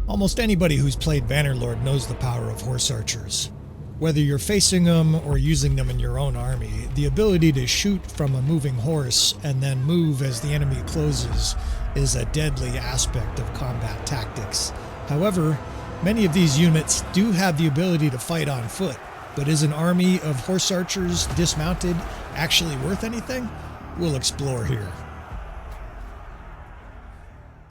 Almost anybody who's played Bannerlord knows the power of horse archers. Whether you're facing them or using them in your own army, the ability to shoot from a moving horse and then move as the enemy closes is a deadly aspect of combat tactics. However, many of these units do have the ability to fight on foot, but is an army of horse archers dismounted actually worth anything? We'll explore here.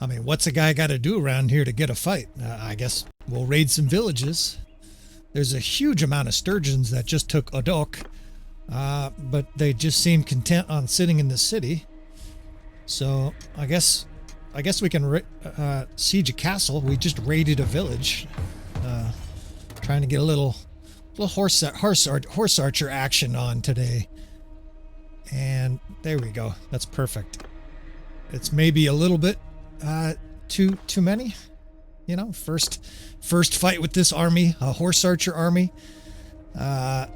I mean, what's a guy got to do around here to get a fight? I guess we'll raid some villages. There's a huge amount of sturgeons that just took Odok, but they just seem content on sitting in the city. So I guess we can siege a castle. We just raided a village, trying to get a little horse archer action on today. And there we go. That's perfect. It's maybe a little bit too many, you know. First fight with this army, a horse archer army, but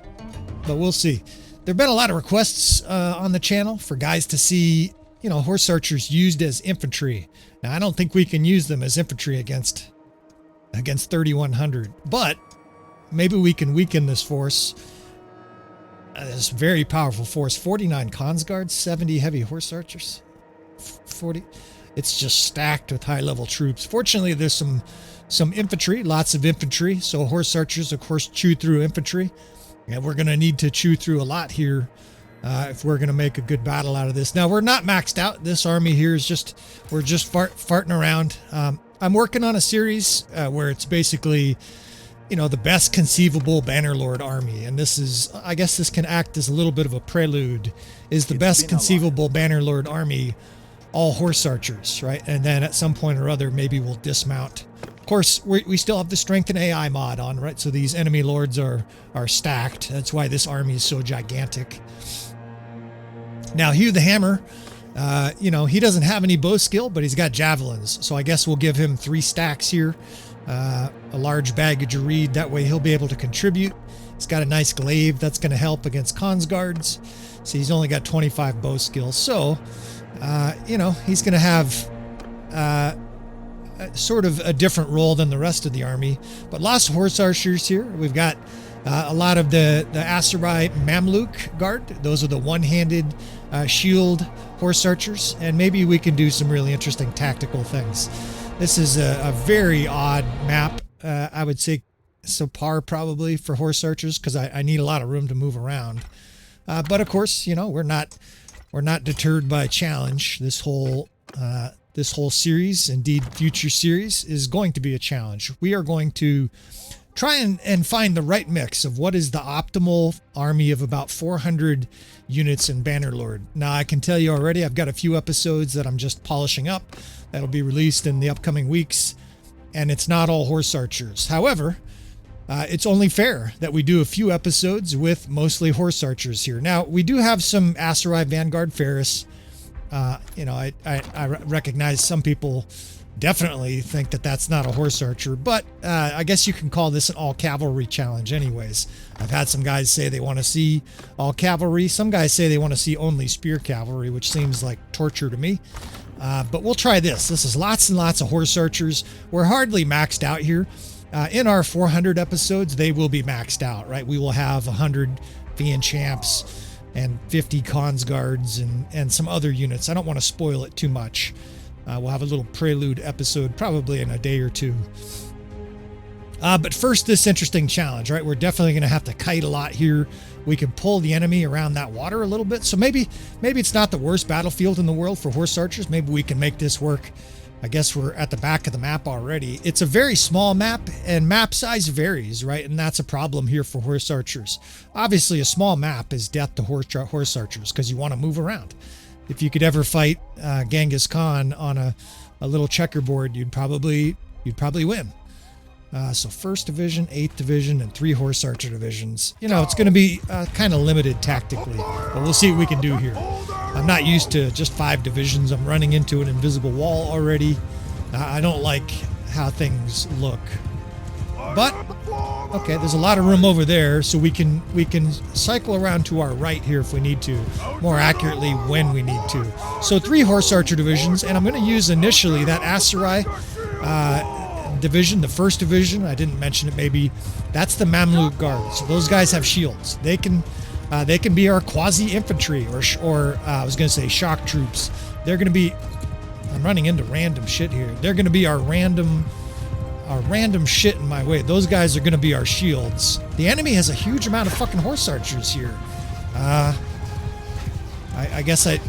we'll see. There've been a lot of requests on the channel for guys to see, you know, horse archers used as infantry. Now I don't think we can use them as infantry against 3100, but maybe we can weaken this force. This very powerful force. 49 cons guards, 70 heavy horse archers, 40. It's just stacked with high-level troops. Fortunately, there's some infantry, lots of infantry. So horse archers, of course, chew through infantry. And we're going to need to chew through a lot here if we're going to make a good battle out of this. Now, we're not maxed out. This army here is we're just farting around. I'm working on a series where it's basically, you know, the best conceivable Bannerlord army. And this is, I guess this can act as a little bit of a prelude, is the best conceivable Bannerlord army all horse archers, right? And then at some point or other, maybe we'll dismount. Of course, we still have the strength and AI mod on, right? So these enemy lords are stacked. That's why this army is so gigantic. Now, Hugh the Hammer, you know, he doesn't have any bow skill, but he's got javelins. So I guess we'll give him 3 stacks here, a large baggage of reed. That way he'll be able to contribute. He's got a nice glaive that's going to help against cons guards. So he's only got 25 bow skill. So, you know, he's going to have sort of a different role than the rest of the army. But lots of horse archers here. We've got a lot of the Aserai Mamluk guard. Those are the one-handed shield horse archers. And maybe we can do some really interesting tactical things. This is a very odd map. I would say subpar probably for horse archers because I need a lot of room to move around. But of course, you know, we're not deterred by challenge. This whole series, indeed future series, is going to be a challenge. We are going to try and find the right mix of what is the optimal army of about 400 units in Bannerlord. Now, I can tell you already, I've got a few episodes that I'm just polishing up. That'll be released in the upcoming weeks, and it's not all horse archers. However, it's only fair that we do a few episodes with mostly horse archers here. Now, we do have some Aserai Vanguard Ferris. You know, I recognize some people definitely think that that's not a horse archer, but I guess you can call this an all cavalry challenge anyways. I've had some guys say they want to see all cavalry. Some guys say they want to see only spear cavalry, which seems like torture to me. But we'll try this. This is lots and lots of horse archers. We're hardly maxed out here. In our 400 episodes, they will be maxed out, right? We will have 100 Fian champs and 50 cons guards and some other units. I don't want to spoil it too much. We'll have a little prelude episode probably in a day or two. But first, this interesting challenge, right? We're definitely going to have to kite a lot here. We can pull the enemy around that water a little bit. So maybe it's not the worst battlefield in the world for horse archers. Maybe we can make this work. I guess we're at the back of the map already. It's a very small map, and map size varies, right? And that's a problem here for horse archers. Obviously, a small map is death to horse archers because you want to move around. If you could ever fight Genghis Khan on a little checkerboard, you'd probably win. So 1st Division, 8th Division, and 3 horse archer divisions. You know, it's going to be kind of limited tactically, but we'll see what we can do here. I'm not used to just 5 divisions. I'm running into an invisible wall already. I don't like how things look. But, okay, there's a lot of room over there, so we can cycle around to our right here if we need to. More accurately, when we need to. So 3 horse archer divisions, and I'm going to use initially that Aserai division, the first division, I didn't mention it maybe, that's the Mamluk Guard. So those guys have shields. They can be our quasi-infantry or I was going to say shock troops. They're going to be, I'm running into random shit here. They're going to be our random shit in my way. Those guys are going to be our shields. The enemy has a huge amount of fucking horse archers here. I guess I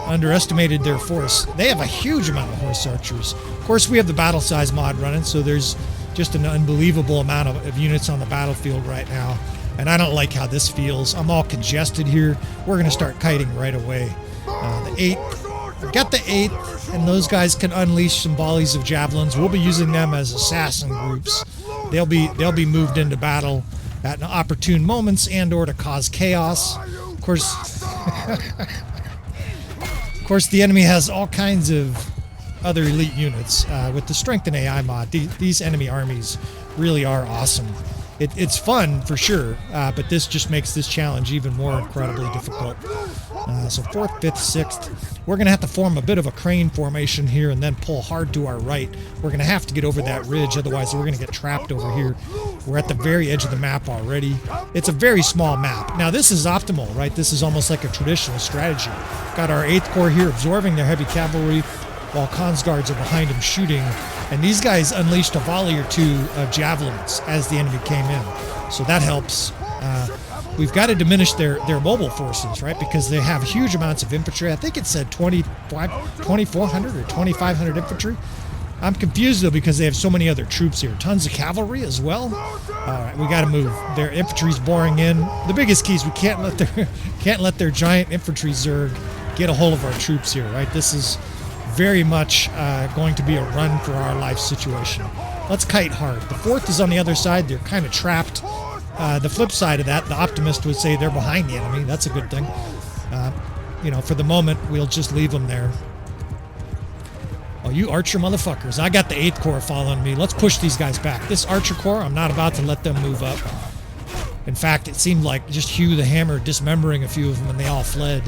underestimated their force. They have a huge amount of horse archers. Of course, we have the battle size mod running, so there's just an unbelievable amount of units on the battlefield right now. And I don't like how this feels. I'm all congested here. We're going to start kiting right away. The 8th. I've got the 8th, and those guys can unleash some volleys of javelins. We'll be using them as assassin groups. They'll be moved into battle at opportune moments and/or to cause chaos. Of course, the enemy has all kinds of other elite units. With the Strength and AI mod, these enemy armies really are awesome. It's fun for sure, but this just makes this challenge even more incredibly difficult. So 4th, 5th, 6th, we're going to have to form a bit of a crane formation here and then pull hard to our right. We're going to have to get over that ridge, otherwise we're going to get trapped over here. We're at the very edge of the map already. It's a very small map. Now this is optimal, right? This is almost like a traditional strategy. Got our 8th Corps here absorbing their heavy cavalry while Khan's guards are behind him shooting. And these guys unleashed a volley or two of javelins as the enemy came in. So that helps. We've got to diminish their mobile forces, right? Because they have huge amounts of infantry. I think it said 2,400 or 2,500 infantry. I'm confused, though, because they have so many other troops here. Tons of cavalry as well. All right, we got to move. Their infantry's boring in. The biggest key is we can't let their giant infantry Zerg get a hold of our troops here, right? This is very much going to be a run for our life situation. Let's kite hard. The 4th is on the other side. They're kind of trapped. The flip side of that, the optimist would say they're behind the enemy. That's a good thing. For the moment, we'll just leave them there. Oh, you archer motherfuckers. I got the 8th Corps following me. Let's push these guys back. This archer corps, I'm not about to let them move up. In fact, it seemed like just Hugh the Hammer dismembering a few of them and they all fled.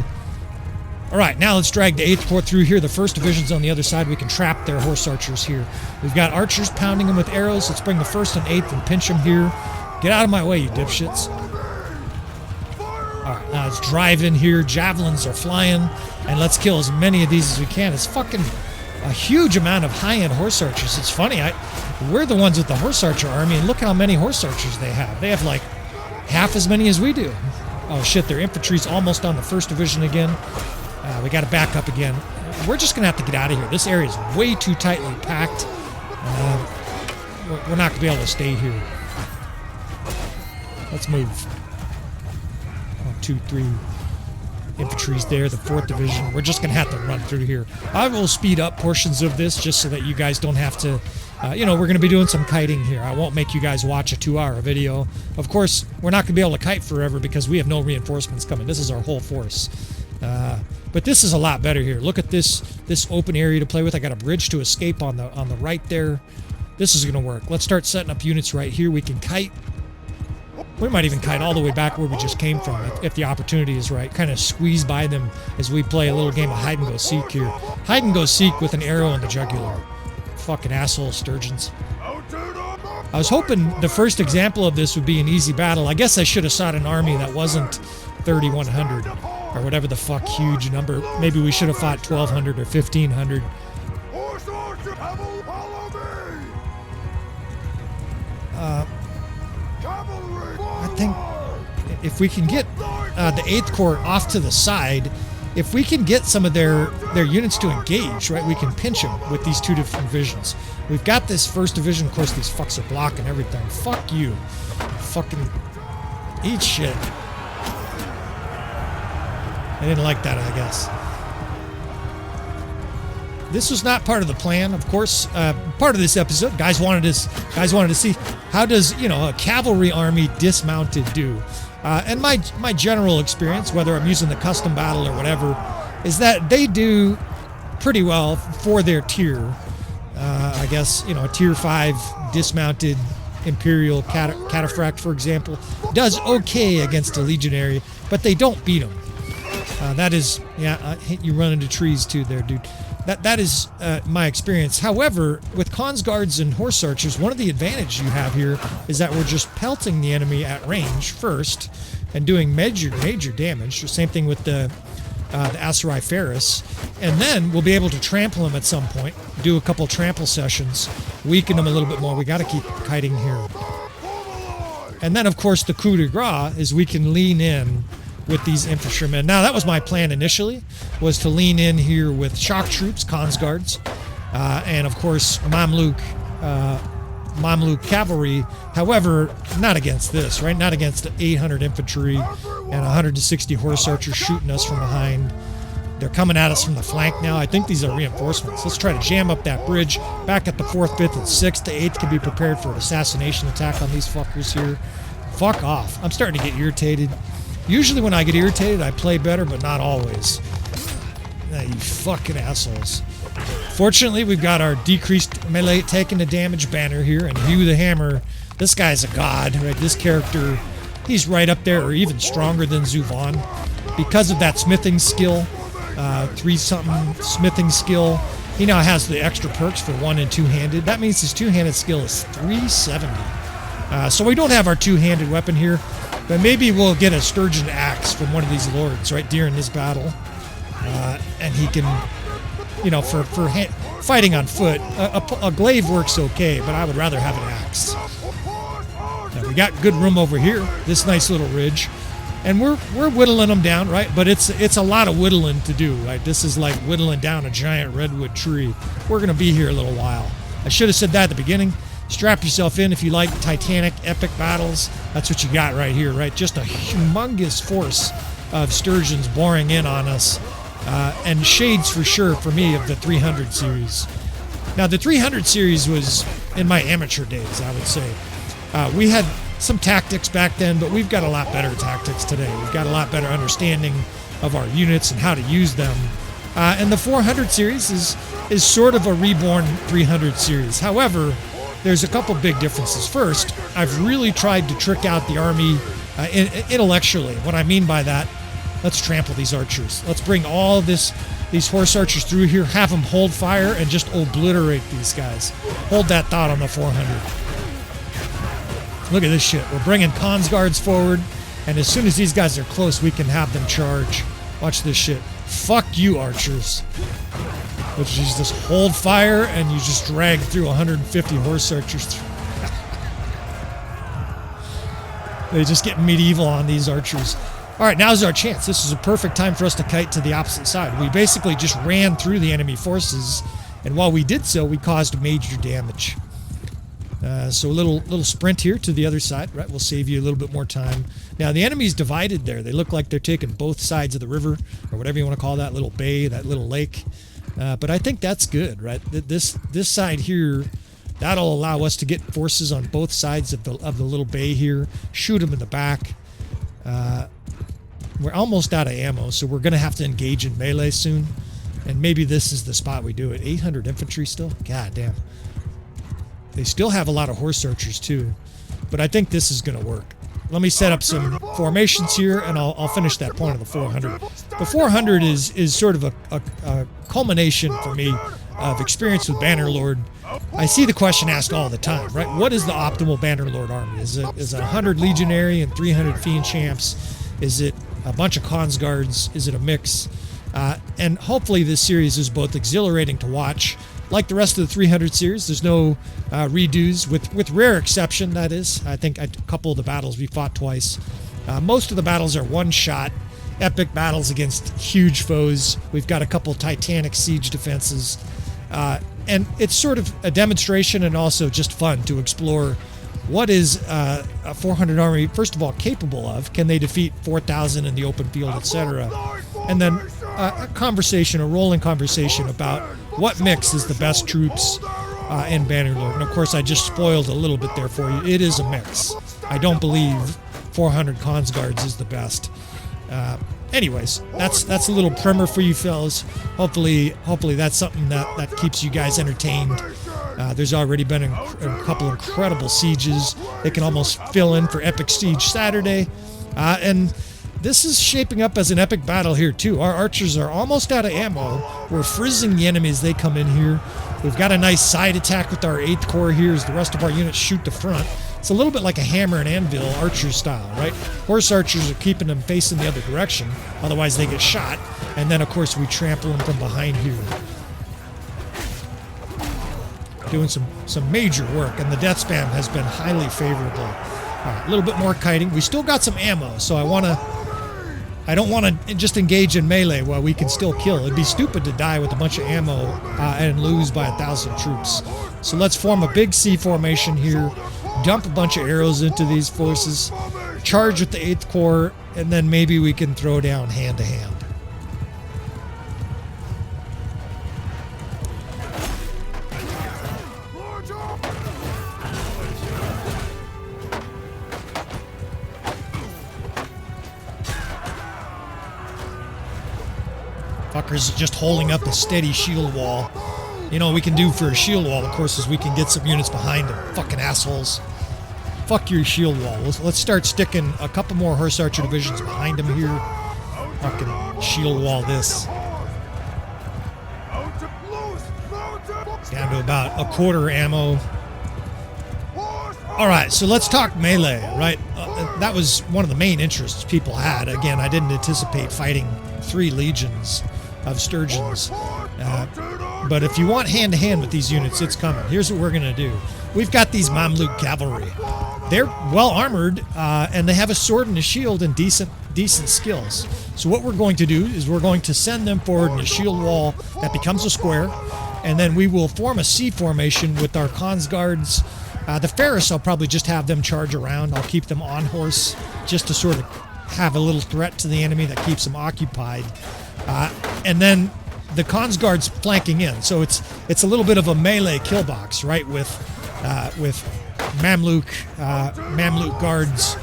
All right, now let's drag the 8th Corps through here. The 1st Division's on the other side. We can trap their horse archers here. We've got archers pounding them with arrows. Let's bring the 1st and 8th and pinch them here. Get out of my way, you dipshits. All right, now let's drive in here. Javelins are flying, and let's kill as many of these as we can. It's fucking a huge amount of high-end horse archers. It's funny. We're the ones with the horse archer army, and look how many horse archers they have. They have like half as many as we do. Oh, shit, their infantry's almost on the 1st Division again. We got to back up again. We're just going to have to get out of here. This area is way too tightly packed. We're not going to be able to stay here. Let's move. 1, 2, 3. Infantry's there, the 4th Division. We're just going to have to run through here. I will speed up portions of this just so that you guys don't have to... we're going to be doing some kiting here. I won't make you guys watch a 2-hour video. Of course, we're not going to be able to kite forever because we have no reinforcements coming. This is our whole force. But this is a lot better here. Look at this open area to play with. I got a bridge to escape on the right there. This is going to work. Let's start setting up units right here. We can kite. We might even kite all the way back where we just came from if the opportunity is right. Kind of squeeze by them as we play a little game of hide and go seek here. Hide and go seek with an arrow in the jugular. Fucking asshole sturgeons. I was hoping the first example of this would be an easy battle. I guess I should have sought an army that wasn't 3,100 or whatever the fuck huge number. Maybe we should have fought 1,200 or 1,500. I think if we can get the 8th Corps off to the side, if we can get some of their units to engage, right, we can pinch them with these 2 different divisions. We've got this 1st Division. Of course, these fucks are blocking everything. Fuck you. Fucking eat shit. I didn't like that, I guess. This was not part of the plan, of course. Part of this episode, guys wanted to see how does a cavalry army dismounted do. And my general experience, whether I'm using the custom battle or whatever, is that they do pretty well for their tier. I guess a tier 5 dismounted Imperial Cataphract, for example, does okay against a legionary, but they don't beat them. That is, I hate you run into trees too there, dude. That is my experience. However, with Khans Guards and Horse Archers, one of the advantages you have here is that we're just pelting the enemy at range first and doing major damage. The same thing with the Aserai Ferris. And then we'll be able to trample him at some point, do a couple trample sessions, weaken him a little bit more. We got to keep kiting here. And then, of course, the coup de grace is we can lean in with these infantrymen. Now, that was my plan initially, was to lean in here with shock troops, Khans Guards, and, of course, Mamluk cavalry. However, not against this, right? Not against 800 infantry and 160 horse archers shooting us from behind. They're coming at us from the flank now. I think these are reinforcements. Let's try to jam up that bridge. Back at the 4th, 5th, and 6th. The 8th can be prepared for an assassination attack on these fuckers here. Fuck off. I'm starting to get irritated. Usually when I get irritated, I play better, but not always. You fucking assholes. Fortunately, we've got our decreased melee taking the damage banner here, and Hugh the Hammer. This guy's a god, right? This character, he's right up there, or even stronger than Zuvan. Because of that smithing skill, 3-something smithing skill, he now has the extra perks for 1- and 2-handed. That means his 2-handed skill is 370. So we don't have our 2-handed weapon here, but maybe we'll get a sturgeon axe from one of these lords right during this battle, and he can, you know, for fighting on foot, a glaive works okay, but I would rather have an axe. Now, we got good room over here, this nice little ridge, and we're whittling them down, right? But it's a lot of whittling to do, right? This is like whittling down a giant redwood tree. We're gonna be here a little while. I should have said that at the beginning. Strap yourself in if you like titanic, epic battles. That's what you got right here, right? Just a humongous force of sturgeons boring in on us. And shades for sure for me of the 300 series. Now, the 300 series was in my amateur days, I would say. We had some tactics back then, but we've got a lot better tactics today. We've got a lot better understanding of our units and how to use them. And the 400 series is sort of a reborn 300 series. However, there's a couple big differences. First, I've really tried to trick out the army intellectually. What I mean by that, let's trample these archers. Let's bring all these horse archers through here, have them hold fire, and just obliterate these guys. Hold that thought on the 400. Look at this shit. We're bringing Khans Guards forward, and as soon as these guys are close, we can have them charge. Watch this shit. Fuck you, archers. Which is just hold fire, and you just drag through 150 horse archers. They just get medieval on these archers. All right, now's our chance. This is a perfect time for us to kite to the opposite side. We basically just ran through the enemy forces, and while we did so, we caused major damage. So a little sprint here to the other side, right? We'll save you a little bit more time. Now, the enemy's divided there. They look like they're taking both sides of the river, or whatever you want to call that little bay, that little lake. But I think that's good, right? This side here, that'll allow us to get forces on both sides of the little bay here. Shoot them in the back. We're almost out of ammo, so we're going to have to engage in melee soon. And maybe this is the spot we do it. 800 infantry still? God damn. They still have a lot of horse archers too. But I think this is going to work. Let me set up some formations here, and I'll finish that point of the 400. The 400 is sort of a culmination for me of experience with Bannerlord. I see the question asked all the time, right? What is the optimal Bannerlord army? Is it 100 Legionary and 300 Fiend Champs? Is it a bunch of Khans Guards? Is it a mix? And hopefully this series is both exhilarating to watch. Like the rest of the 300 series, there's no redos, with rare exception, that is. I think a couple of the battles we fought twice. Most of the battles are one-shot, epic battles against huge foes. We've got a couple titanic siege defenses. And it's sort of a demonstration and also just fun to explore what is a 400 army, first of all, capable of. Can they defeat 4,000 in the open field, etc.? And then a rolling conversation about what mix is the best troops in Bannerlord. And of course, I just spoiled a little bit there for you. It is a mix. I don't believe 400 Khans Guards is the best. Anyways, that's a little primer for you fellas. Hopefully that's something that keeps you guys entertained. There's already been a couple incredible sieges. They can almost fill in for Epic Siege Saturday. And this is shaping up as an epic battle here too. Our archers are almost out of ammo. We're frizzing the enemy as they come in here. We've got a nice side attack with our 8th Corps here as the rest of our units shoot the front. It's a little bit like a hammer and anvil archer style, right? Horse archers are keeping them facing the other direction, otherwise they get shot. And then of course we trample them from behind here. Doing some major work, and the death spam has been highly favorable. A little bit more kiting. We still got some ammo, so I don't want to just engage in melee while we can still kill. It'd be stupid to die with a bunch of ammo and lose by 1,000 troops. So let's form a big C formation here, dump a bunch of arrows into these forces, charge with the 8th Corps, and then maybe we can throw down hand to hand. Fuckers just holding up a steady shield wall. You know what we can do for a shield wall, of course, is we can get some units behind them. Fucking assholes. Fuck your shield wall. Let's start sticking a couple more horse archer divisions behind them here. Fucking shield wall this. Down to about a quarter ammo. Alright, so let's talk melee, right? That was one of the main interests people had. Again, I didn't anticipate fighting 3 legions of sturgeons. But if you want hand-to-hand with these units, it's coming. Here's what we're going to do. We've got these Mamluk cavalry. They're well-armored, and they have a sword and a shield and decent skills. So what we're going to do is we're going to send them forward in a shield wall that becomes a square, and then we will form a C formation with our cons guards. The Ferris, I'll probably just have them charge around. I'll keep them on horse just to sort of have a little threat to the enemy that keeps them occupied. And then the cons guards flanking in. So it's a little bit of a melee killbox, right? With Mamluk guards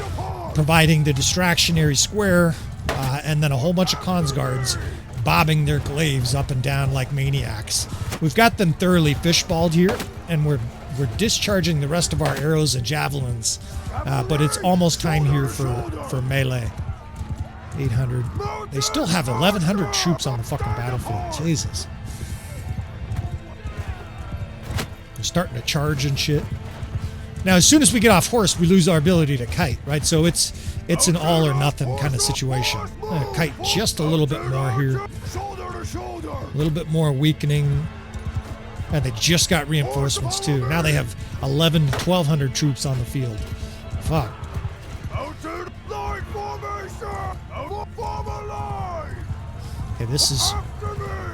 providing the distractionary square, and then a whole bunch of cons guards bobbing their glaives up and down like maniacs. We've got them thoroughly fishballed here, and we're discharging the rest of our arrows and javelins, but it's almost time here for melee. 800. They still have 1,100 troops on the fucking battlefield. Jesus. They're starting to charge and shit. Now, as soon as we get off horse, we lose our ability to kite, right? So it's an all or nothing kind of situation. I'm gonna kite just a little bit more here. A little bit more weakening. And they just got reinforcements too. Now they have 1,100 to 1,200 troops on the field. Fuck. Okay, this is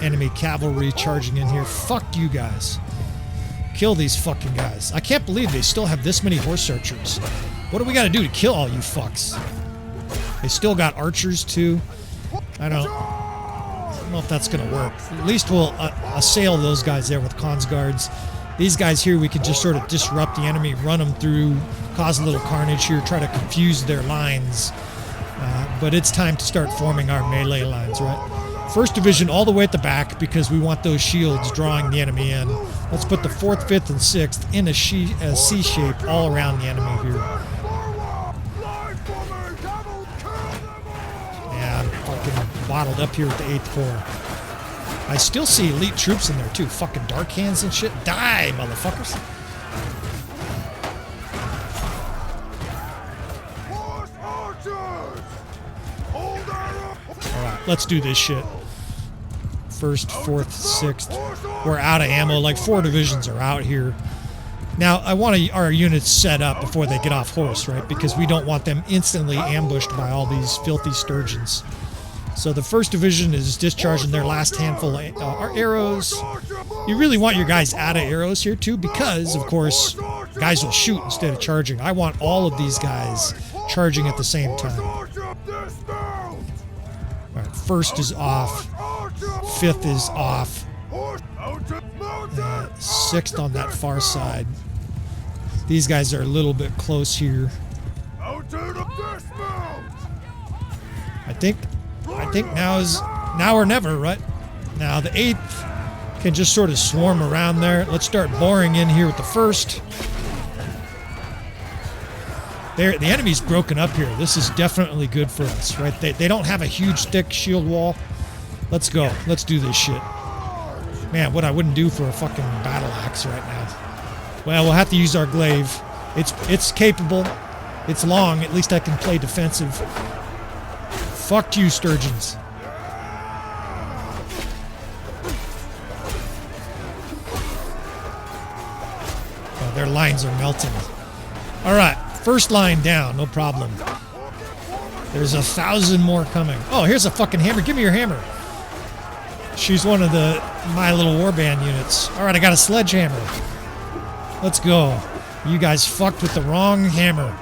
enemy cavalry charging in here. Fuck you guys. Kill these fucking guys. I can't believe they still have this many horse archers. What do we got to do to kill all you fucks? They still got archers too. I don't know if that's going to work. At least we'll assail those guys there with cons guards. These guys here, we can just sort of disrupt the enemy, run them through, cause a little carnage here, try to confuse their lines. But it's time to start forming our melee lines, right? First division all the way at the back because we want those shields drawing the enemy in. Let's put the 4th, 5th, and 6th in a C shape all around the enemy here. Yeah, I'm fucking bottled up here with the 8th Corps. I still see elite troops in there too. Fucking dark hands and shit. Die, motherfuckers. Alright, let's do this shit. 1st, 4th, 6th. We're out of ammo. Like 4 divisions are out here. Now, I want our units set up before they get off horse, right? Because we don't want them instantly ambushed by all these filthy sturgeons. So the 1st division is discharging their last handful of arrows. You really want your guys out of arrows here too because, of course, guys will shoot instead of charging. I want all of these guys charging at the same time. All right, 1st is off. 5th is off. 6th on that far side. These guys are a little bit close here. I think now or never, right? Now the 8th can just sort of swarm around there. Let's start boring in here with the 1st. The enemy's broken up here. This is definitely good for us, right? They don't have a huge, thick shield wall. Let's go. Let's do this shit. Man, what I wouldn't do for a fucking battle axe right now. Well, we'll have to use our glaive. It's capable. It's long. At least I can play defensive. Fuck you, sturgeons. Oh, their lines are melting. All right, first line down. No problem. There's 1,000 more coming. Oh, here's a fucking hammer. Give me your hammer. She's one of the My Little Warband units. All right, I got a sledgehammer. Let's go. You guys fucked with the wrong hammer.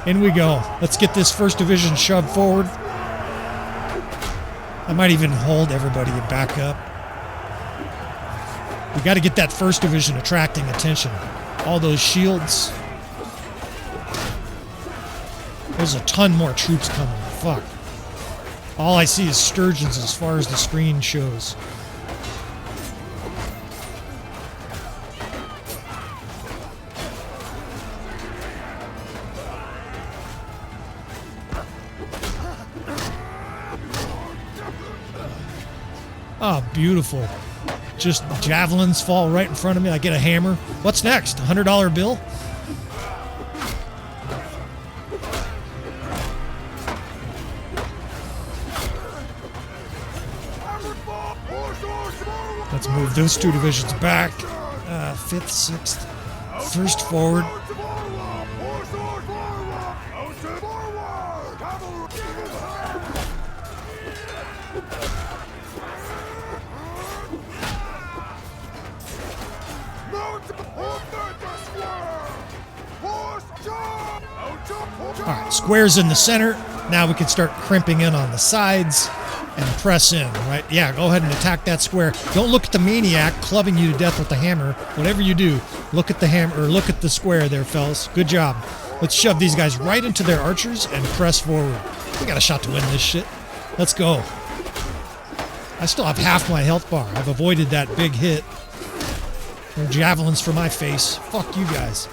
In we go. Let's get this first division shoved forward. I might even hold everybody and back up. We got to get that first division attracting attention. All those shields. There's a ton more troops coming. Fuck. All I see is sturgeons as far as the screen shows. Oh, beautiful. Just javelins fall right in front of me. I get a hammer. What's next? $100 bill? Let's move those two divisions back. 5th, 6th. First forward. Alright, squares in the center. Now we can start crimping in on the sides and press in, right? Yeah, go ahead and attack that square. Don't look at the maniac clubbing you to death with the hammer. Whatever you do, look at the hammer, or look at the square there, fellas. Good job. Let's shove these guys right into their archers and press forward. We got a shot to win this shit. Let's go. I still have half my health bar. I've avoided that big hit. No javelins for my face. Fuck you guys.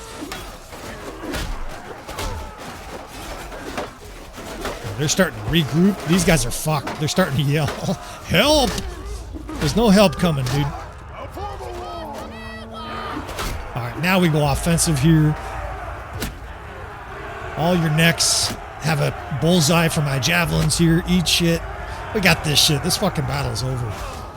They're starting to regroup. These guys are fucked. They're starting to yell, help! There's no help coming, dude. Alright, now we go offensive here. All your necks have a bullseye for my javelins here. Eat shit. We got this shit. This fucking battle's over.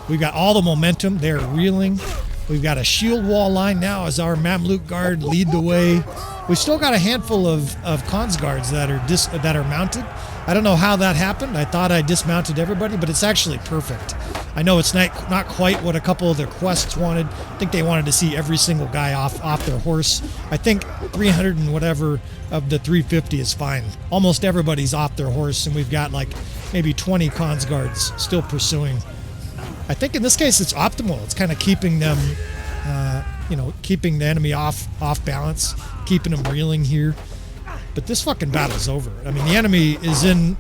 We got all the momentum. They're reeling. We've got a shield wall line now as our Mamluk guard lead the way. We've still got a handful of cons guards that are mounted. I don't know how that happened. I thought I dismounted everybody, but it's actually perfect. I know it's not quite what a couple of their quests wanted. I think they wanted to see every single guy off their horse. I think 300 and whatever of the 350 is fine. Almost everybody's off their horse, and we've got like maybe 20 cons guards still pursuing. I think in this case it's optimal. It's kind of keeping them, keeping the enemy off balance, keeping them reeling here. But this fucking battle's over. I mean, the enemy is in.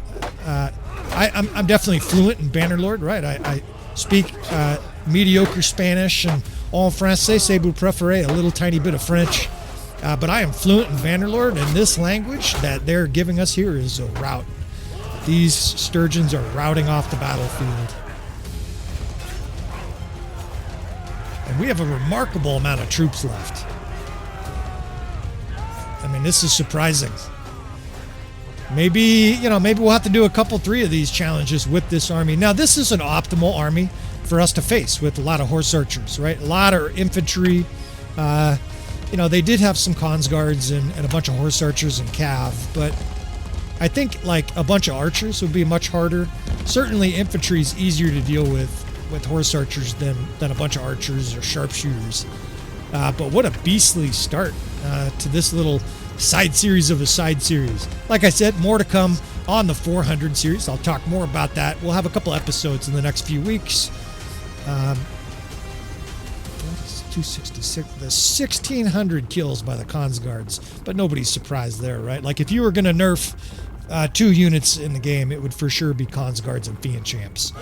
I'm definitely fluent in Bannerlord, right? I speak mediocre Spanish and en français, c'est vous préférez, a little tiny bit of French. But I am fluent in Bannerlord, and this language that they're giving us here is a rout. These sturgeons are routing off the battlefield. And we have a remarkable amount of troops left. I mean, this is surprising. Maybe we'll have to do three of these challenges with this army. Now, this is an optimal army for us to face with a lot of horse archers, right? A lot of infantry. They did have some cons guards and a bunch of horse archers and cav, but I think like a bunch of archers would be much harder. Certainly, infantry is easier to deal with horse archers than a bunch of archers or sharpshooters. But what a beastly start to this little side series of a side series. Like I said, more to come on the 400 series. I'll talk more about that. We'll have a couple episodes in the next few weeks. 266, the 1,600 kills by the cons guards, but nobody's surprised there, right? Like if you were going to nerf 2 units in the game, it would for sure be cons guards and fiend champs.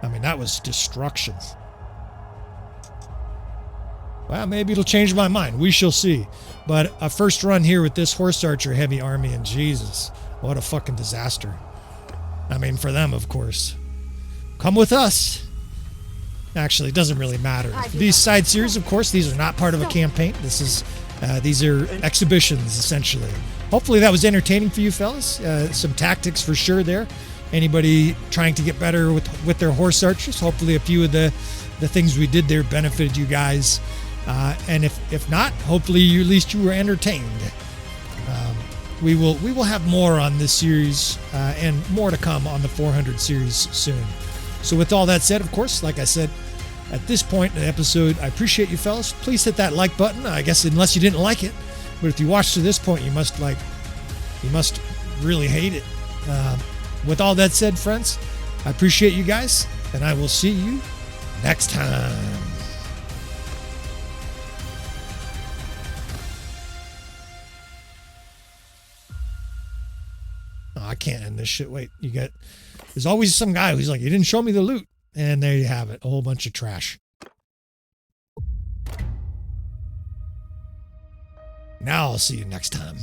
I mean, that was destruction. Well, maybe it'll change my mind. We shall see. But a first run here with this Horse Archer heavy army, and Jesus, what a fucking disaster. I mean, for them, of course. Come with us. Actually, it doesn't really matter. These side series, of course, these are not part of a campaign. These are exhibitions, essentially. Hopefully that was entertaining for you fellas. Some tactics for sure there. Anybody trying to get better with their horse archers, hopefully a few of the things we did there benefited you guys. And if not, hopefully at least you were entertained. We will have more on this series and more to come on the 400 series soon. So with all that said, of course, like I said, at this point in the episode, I appreciate you fellas. Please hit that like button. I guess unless you didn't like it, but if you watched to this point, you must really hate it. With all that said, friends, I appreciate you guys, and I will see you next time. Oh, I can't end this shit. Wait, there's always some guy who's like, you didn't show me the loot. And there you have it. A whole bunch of trash. Now I'll see you next time.